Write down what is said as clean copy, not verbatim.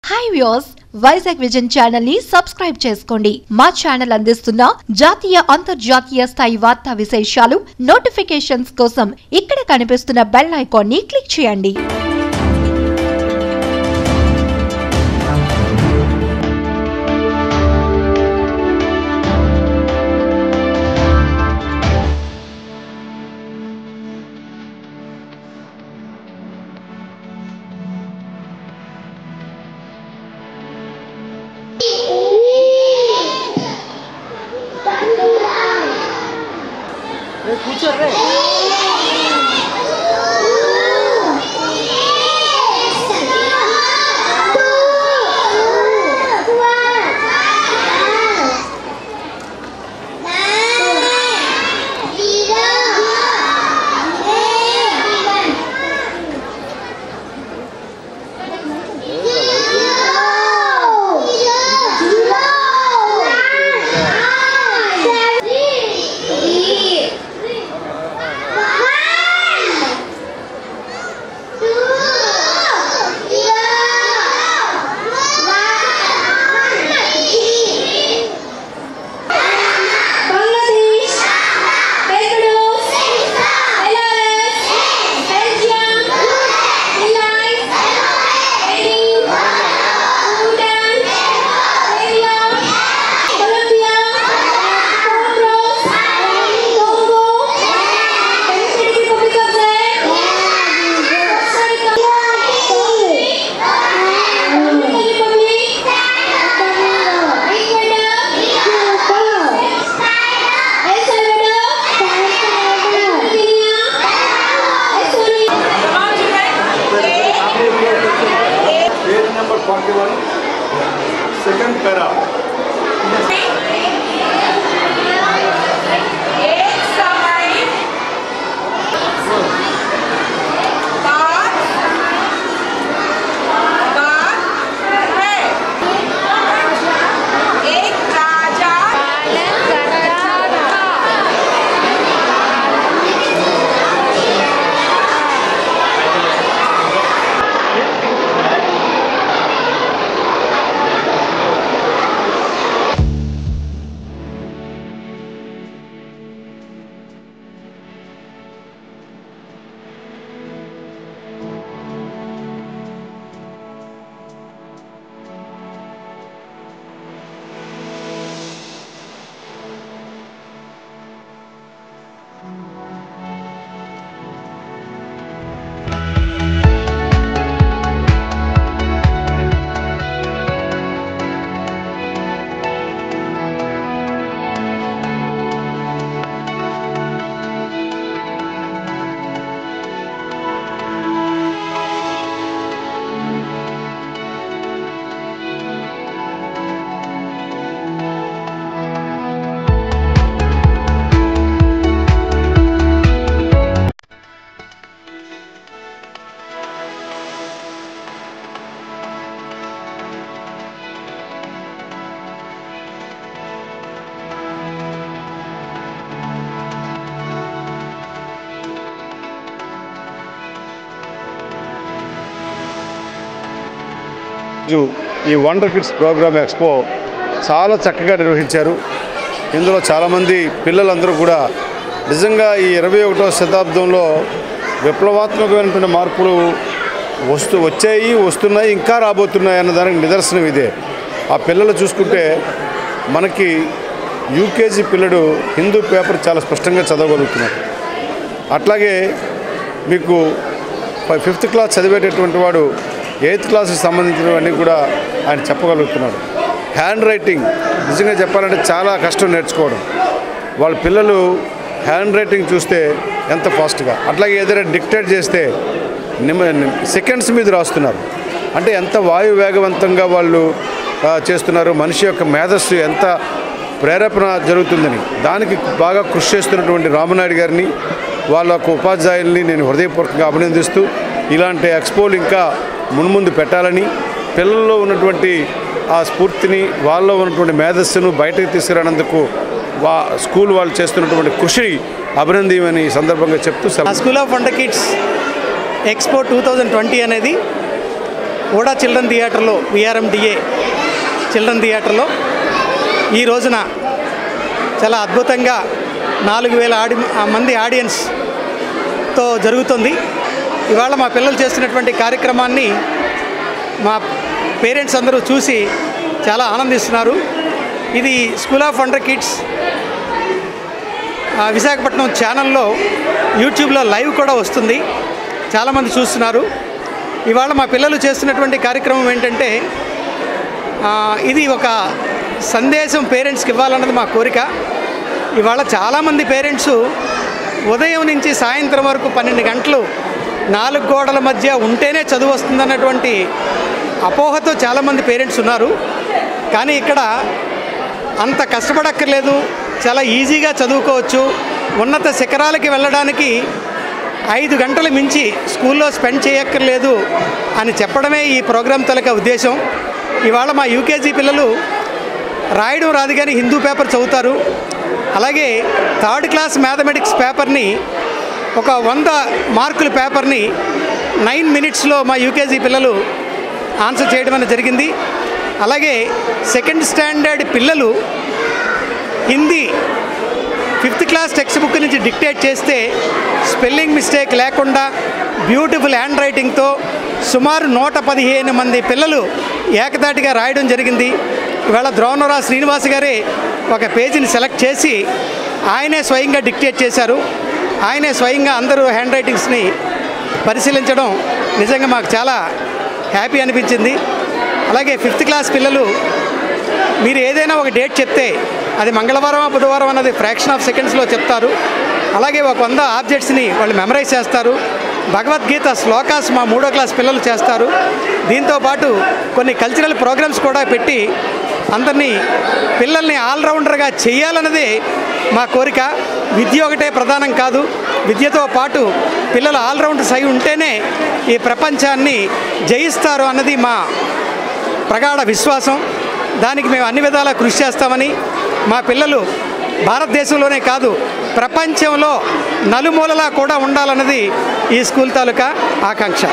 Hi viewers, Vizag vision channel ని subscribe చేసుకోండి. మా ఛానల్ అందిస్తున్న జాతీయ అంతర్జాతీయ స్థాయి వార్తా విశేషాలు నోటిఫికేషన్స్ కోసం ఇక్కడ కనిపిస్తున్న బెల్ ఐకాన్ ని క్లిక్ చేయండి. Second para. ఈ వండర్ కిడ్స్ ప్రోగ్రామ్ ఎక్స్పో చాలా చక్కగా నిర్వహించారు. ఇందులో చాలామంది పిల్లలందరూ కూడా నిజంగా ఈ 21వ శతాబ్దంలో విప్లవాత్మకమైనటువంటి మార్పులు వస్తున్నాయి, ఇంకా రాబోతున్నాయి అన్నదానికి నిదర్శనం ఇదే. ఆ పిల్లలు చూసుకుంటే మనకి యూకేజీ పిల్లడు హిందూ పేపర్ చాలా స్పష్టంగా చదవగలుగుతున్నారు. అట్లాగే మీకు 5th క్లాస్ చదివేటటువంటి వాడు 8th క్లాస్కి సంబంధించినవన్నీ కూడా ఆయన చెప్పగలుగుతున్నాడు. హ్యాండ్ రైటింగ్ నిజంగా చెప్పాలంటే చాలా కష్టం నేర్చుకోవడం. వాళ్ళ పిల్లలు హ్యాండ్ రైటింగ్ చూస్తే ఎంత ఫాస్ట్గా, అట్లాగే ఏదైనా డిక్టేట్ చేస్తే సెకండ్స్ మీద రాస్తున్నారు. అంటే ఎంత వాయు వేగవంతంగా వాళ్ళు చేస్తున్నారు. మనిషి యొక్క మేధస్సు ఎంత ప్రేరేపణ జరుగుతుందని దానికి బాగా కృషి చేస్తున్నటువంటి రామనాయుడు గారిని, వాళ్ళ ఉపాధ్యాయుల్ని నేను హృదయపూర్వకంగా అభినందిస్తూ ఇలాంటి ఎక్స్పోలు ఇంకా మున్ముందు పెట్టాలని, పిల్లల్లో ఉన్నటువంటి ఆ స్ఫూర్తిని, వాళ్ళలో ఉన్నటువంటి మేధస్సును బయటకు తీసుకురానందుకు స్కూల్ వాళ్ళు చేస్తున్నటువంటి కృషి అభినందనీయమని సందర్భంగా చెప్తూ school of wonder kids expo 2020 అనేది ఓడా చిల్డ్రన్ థియేటర్లో విఆర్ఎండిఏ చిల్డ్రన్ థియేటర్లో ఈ రోజున చాలా అద్భుతంగా 4000 మంది ఆడియన్స్తో జరుగుతుంది. ఇవాళ మా పిల్లలు చేస్తున్నటువంటి కార్యక్రమాన్ని మా పేరెంట్స్ అందరూ చూసి చాలా ఆనందిస్తున్నారు. ఇది school of wonder kids Visakhapatnam ఛానల్లో యూట్యూబ్లో లైవ్ కూడా వస్తుంది, చాలామంది చూస్తున్నారు. ఇవాళ మా పిల్లలు చేస్తున్నటువంటి కార్యక్రమం ఏంటంటే ఇది ఒక సందేశం పేరెంట్స్కి ఇవ్వాలన్నది మా కోరిక. ఇవాళ చాలామంది పేరెంట్స్ ఉదయం నుంచి సాయంత్రం వరకు 12 గంటలు 4 గోడల మధ్య ఉంటేనే చదువు వస్తుందన్నటువంటి అపోహతో చాలామంది పేరెంట్స్ ఉన్నారు. కానీ ఇక్కడ అంత కష్టపడక్కర్లేదు, చాలా ఈజీగా చదువుకోవచ్చు. ఉన్నత శిఖరాలకి వెళ్ళడానికి 5 గంటలు మించి స్కూల్లో స్పెండ్ చేయక్కర్లేదు అని చెప్పడమే ఈ ప్రోగ్రాం తాలూకా ఉద్దేశం. ఇవాళ మా యూకేజీ పిల్లలు రాయడం రాదు కానీ హిందూ పేపర్ చదువుతారు. అలాగే 3rd క్లాస్ మ్యాథమెటిక్స్ పేపర్ని ఒక 100 మార్కుల పేపర్ని 9 మినిట్స్లో మా యూకేజీ పిల్లలు ఆన్సర్ చేయడం అనేది జరిగింది. అలాగే 2nd స్టాండర్డ్ పిల్లలు Hindi 5th class text book నుంచి డిక్టేట్ చేస్తే స్పెల్లింగ్ మిస్టేక్ లేకుండా బ్యూటిఫుల్ హ్యాండ్ రైటింగ్తో సుమారు 115 మంది పిల్లలు ఏకదాటిగా రాయడం జరిగింది. ఇవాళ ద్రోణరా శ్రీనివాస్ గారే ఒక పేజీని సెలెక్ట్ చేసి ఆయనే స్వయంగా డిక్టేట్ చేశారు. ఆయనే స్వయంగా అందరూ హ్యాండ్ రైటింగ్స్ని పరిశీలించడం నిజంగా మాకు చాలా హ్యాపీ అనిపించింది. అలాగే 5th క్లాస్ పిల్లలు మీరు ఏదైనా ఒక డేట్ చెప్తే అది మంగళవారమా బుధవారం అన్నది ఫ్రాక్షన్ ఆఫ్ సెకండ్స్లో చెప్తారు. అలాగే ఒక 100 ఆబ్జెక్ట్స్ని వాళ్ళు మెమరైజ్ చేస్తారు. భగవద్గీత శ్లోకాస్ మా 3వ క్లాస్ పిల్లలు చేస్తారు. దీంతోపాటు కొన్ని కల్చరల్ ప్రోగ్రామ్స్ కూడా పెట్టి అందరినీ పిల్లల్ని ఆల్రౌండర్గా చేయాలన్నదే మా కోరిక. విద్య ఒకటే ప్రధానం కాదు, విద్యతో పాటు పిల్లలు ఆల్రౌండర్స్ అయి ఉంటేనే ఈ ప్రపంచాన్ని జయిస్తారు అన్నది మా ప్రగాఢ విశ్వాసం. దానికి మేము అన్ని విధాలా కృషి చేస్తామని, మా పిల్లలు భారతదేశంలోనే కాదు ప్రపంచంలో నలుమూలలా కూడా ఉండాలన్నది ఈ స్కూల్ తాలూకా ఆకాంక్ష.